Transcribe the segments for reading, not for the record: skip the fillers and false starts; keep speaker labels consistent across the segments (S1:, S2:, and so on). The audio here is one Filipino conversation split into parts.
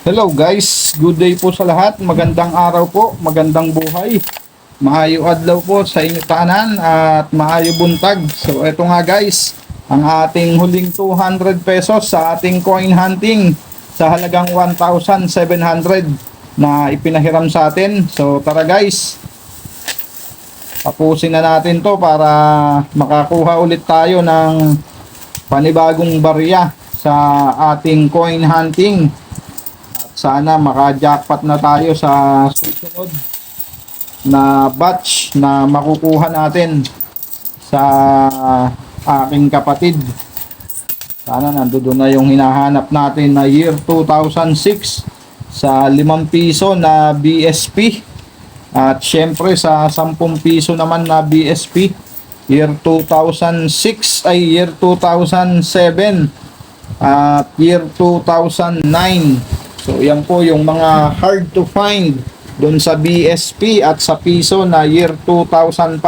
S1: Hello guys, good day po sa lahat. Magandang araw po, magandang buhay. Maayo adlaw po sa inyo tanan at maayo buntag. So eto nga guys, ang ating huling 200 pesos sa ating coin hunting sa halagang 1,700 na ipinahiram sa atin. So tara guys, tapusin na natin to para makakuha ulit tayo ng panibagong barya sa ating coin hunting. Sana maka-jackpot na tayo sa susunod na batch na makukuha natin sa aking kapatid. Sana nandoon na yung hinahanap natin na year 2006 sa 5 piso na BSP. At syempre sa 10 piso naman na BSP. Year 2006 ay year 2007 at year 2009. So yan po yung mga hard to find doon sa BSP at sa piso na year 2005.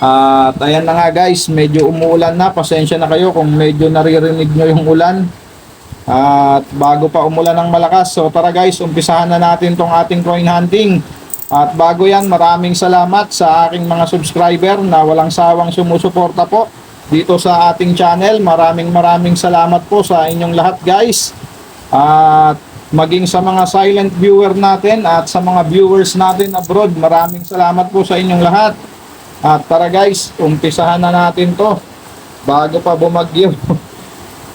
S1: At ayan na nga guys, medyo umuulan na. Pasensya na kayo kung medyo naririnig nyo yung ulan. At bago pa umulan ng malakas. So tara guys, umpisahan na natin tong ating coin hunting. At bago yan, maraming salamat sa aking mga subscriber na walang sawang sumusuporta po dito sa ating channel. Maraming salamat po sa inyong lahat guys. At maging sa mga silent viewer natin at sa mga viewers natin abroad, maraming salamat po sa inyong lahat. At tara guys, umpisahan na natin to bago pa bumagyo.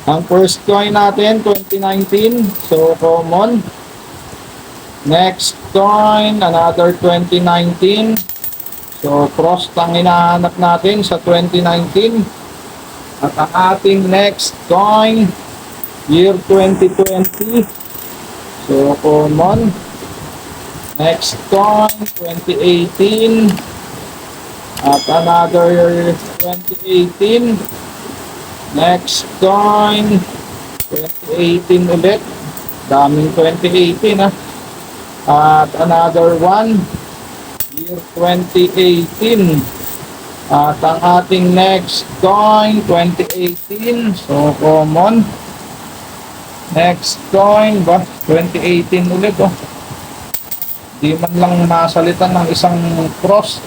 S1: Ang first coin natin 2019, so common. Next coin, another 2019, so cross ang hinahanap natin sa 2019. At ang ating next coin, year 2020, so common. Next coin 2018 at another 2018. Next coin 2018 ulit, daming 2018 at another one, year 2018. At ang ating next coin 2018, so common. Next coin ba? 2018 ulit Di man lang masalitan ng isang cross.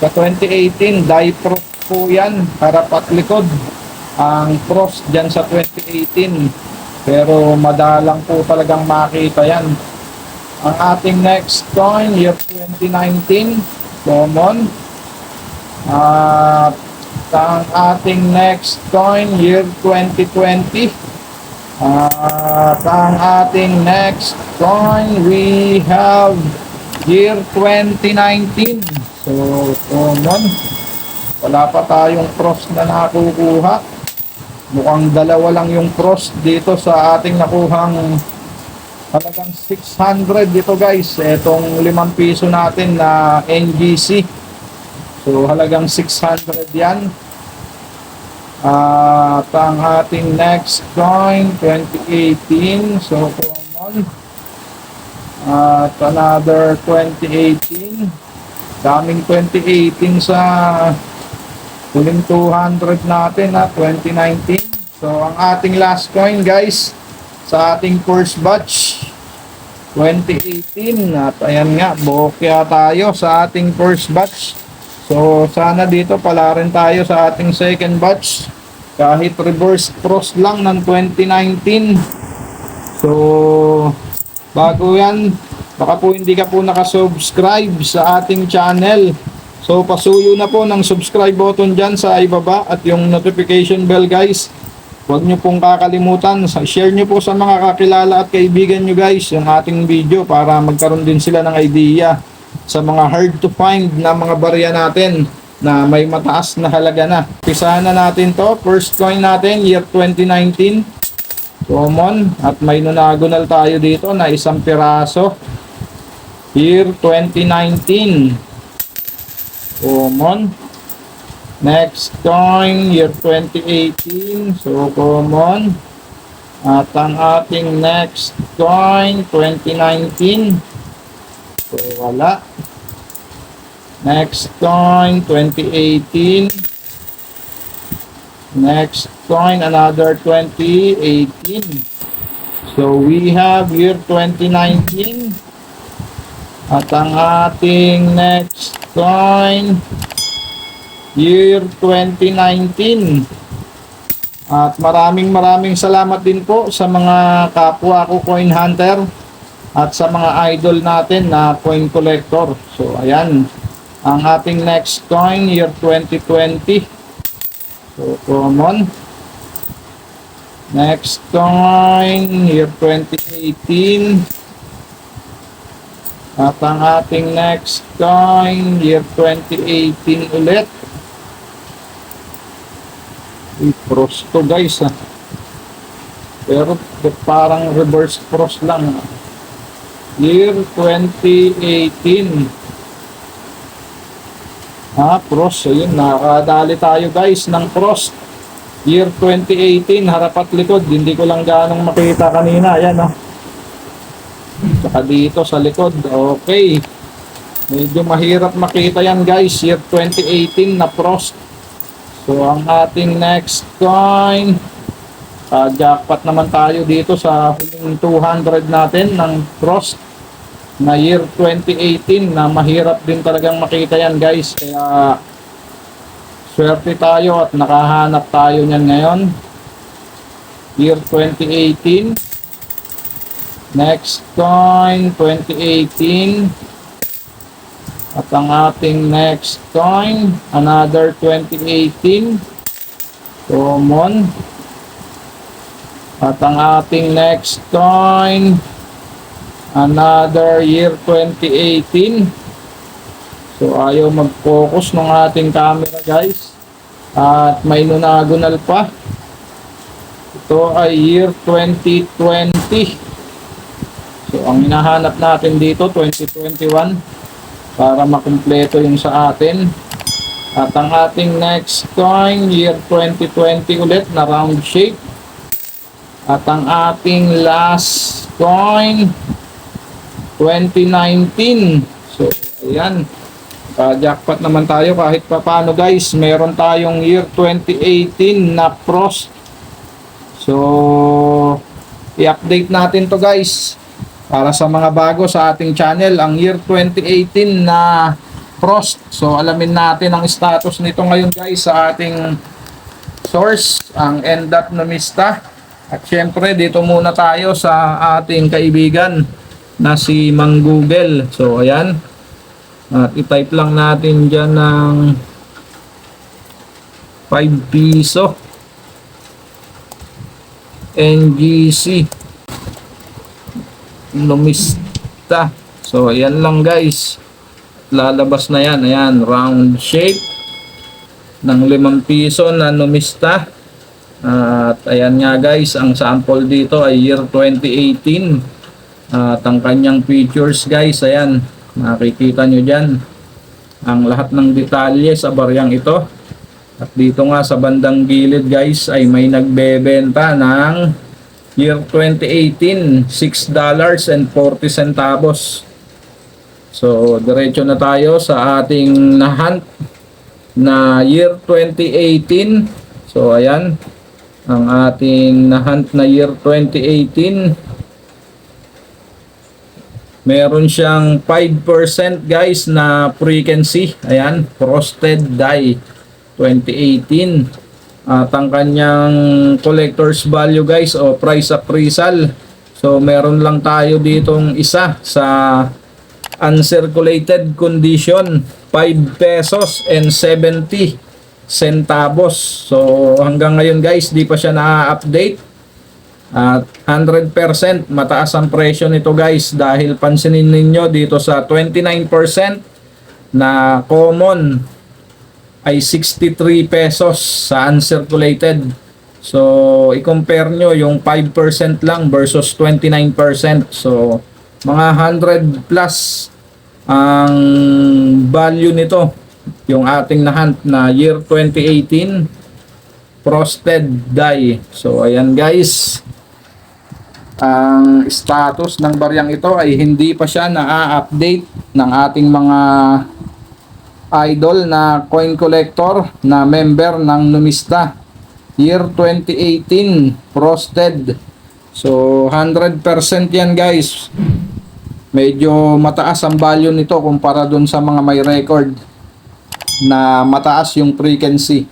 S1: Sa 2018, die proof po yan, harap at likod. Ang cross dyan sa 2018. Pero madalang po talagang makita yan. Ang ating next coin, year 2019, common. At ang ating next coin, year 2020. At ang ating next coin, we have year 2019. So, common. Wala pa tayong cross na nakukuha. Mukhang dalawa lang yung cross dito sa ating nakuhang halagang 600 dito guys. Etong 5 piso natin na NGC. So, halagang 600 yan. At ang ating next coin 2018, so common. At another 2018, daming 2018 sa huling 200 natin 2019. So ang ating last coin guys sa ating first batch 2018, at ayan nga, bokya tayo sa ating first batch. So sana dito pala rin tayo sa ating second batch kahit reverse cross lang ng 2019. So bago yan, baka po hindi ka po nakasubscribe sa ating channel. So pasuyo na po ng subscribe button dyan sa ibaba at yung notification bell guys. Huwag nyo pong kakalimutan, share nyo po sa mga kakilala at kaibigan nyo guys yung ating video para magkaroon din sila ng idea sa mga hard to find na mga barya natin na may mataas na halaga na. Pisahan na natin to. First coin natin, year 2019. Common. At may nonagonal tayo dito na isang piraso. Year 2019. Common. Next coin, year 2018. So, common. At ang ating next coin, 2019. So, wala. Next coin, 2018. Next coin, another 2018. So we have year 2019. At ang ating next coin, year 2019. At maraming salamat din po sa mga kapwa ko coin hunter at sa mga idol natin na coin collector. So ayan, ang ating next coin, year 2020. So common. Next coin, year 2018. At ang ating next coin, year 2018 ulit. Frost to guys pero parang reverse frost lang. Year 2018 frost. Ayun, nakadali tayo guys ng frost. Year 2018, harap at likod. Hindi ko lang ganong makita kanina. Ayan saka dito sa likod. Okay, medyo mahirap makita yan guys. Year 2018 na frost. So ang ating next coin, jackpot naman tayo dito sa huling 200 natin ng frost na year 2018 na mahirap din talagang makita yan guys. Kaya swerte tayo at nakahanap tayo niyan ngayon. Year 2018. Next coin, 2018. At ang ating next coin, another 2018. Common. At ang ating next coin, another year 2018. So ayaw mag-focus ng ating camera guys. At may nunagonal pa. Ito ay year 2020. So ang hinahanap natin dito, 2021. Para makumpleto yung sa atin. At ang ating next coin, year 2020 ulit na round shape. At ang ating last coin, 2019. So, ayan. Jackpot naman tayo kahit papano guys. Meron tayong year 2018 na frost. So, i-update natin to guys. Para sa mga bago sa ating channel, ang year 2018 na frost. So alamin natin ang status nito ngayon guys sa ating source, ang End.Numista. Numista. At syempre dito muna tayo sa ating kaibigan na si Mang Google. So ayan. At i-type lang natin dyan ng 5 piso. NGC. Numista. So ayan lang guys, lalabas na yan. Ayan, round shape ng 5 piso na numista. At ayan nga guys, ang sample dito ay year 2018. At ang kanyang features guys, ayan, makikita nyo dyan ang lahat ng detalye sa baryang ito. At dito nga sa bandang gilid guys ay may nagbebenta ng year 2018, $6.40. So, diretso na tayo sa ating nahunt na year 2018. So, ayan. Ang ating nahunt na year 2018. Meron siyang 5% guys na frequency. Ayan, frosted die 2018. At ang kanyang collector's value guys o price appraisal. So meron lang tayo ditong isa sa uncirculated condition, 5 pesos and 70 centavos. So hanggang ngayon guys di pa siya na-update. At 100% mataas ang presyo nito guys dahil pansinin ninyo dito sa 29% na common ay 63 pesos sa uncirculated. So, i-compare nyo yung 5% lang versus 29%. So, mga 100 plus ang value nito. Yung ating nahunt na year 2018 frosted die. So, ayan guys. Ang status ng baryang ito ay hindi pa siya na-update ng ating mga idol na coin collector na member ng Numista. Year 2018 frosted So 100% yan guys. Medyo mataas ang value nito kumpara dun sa mga may record na mataas yung frequency.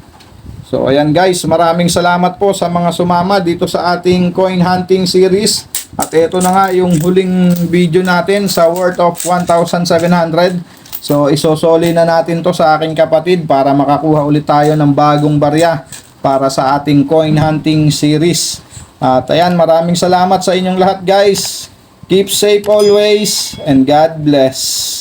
S1: So ayan guys, maraming salamat po sa mga sumama dito sa ating coin hunting series. At ito na nga yung huling video natin sa worth of 1,700. So isosoli na natin to sa aking kapatid para makakuha ulit tayo ng bagong barya para sa ating coin hunting series. At ayan, maraming salamat sa inyong lahat guys. Keep safe always and God bless.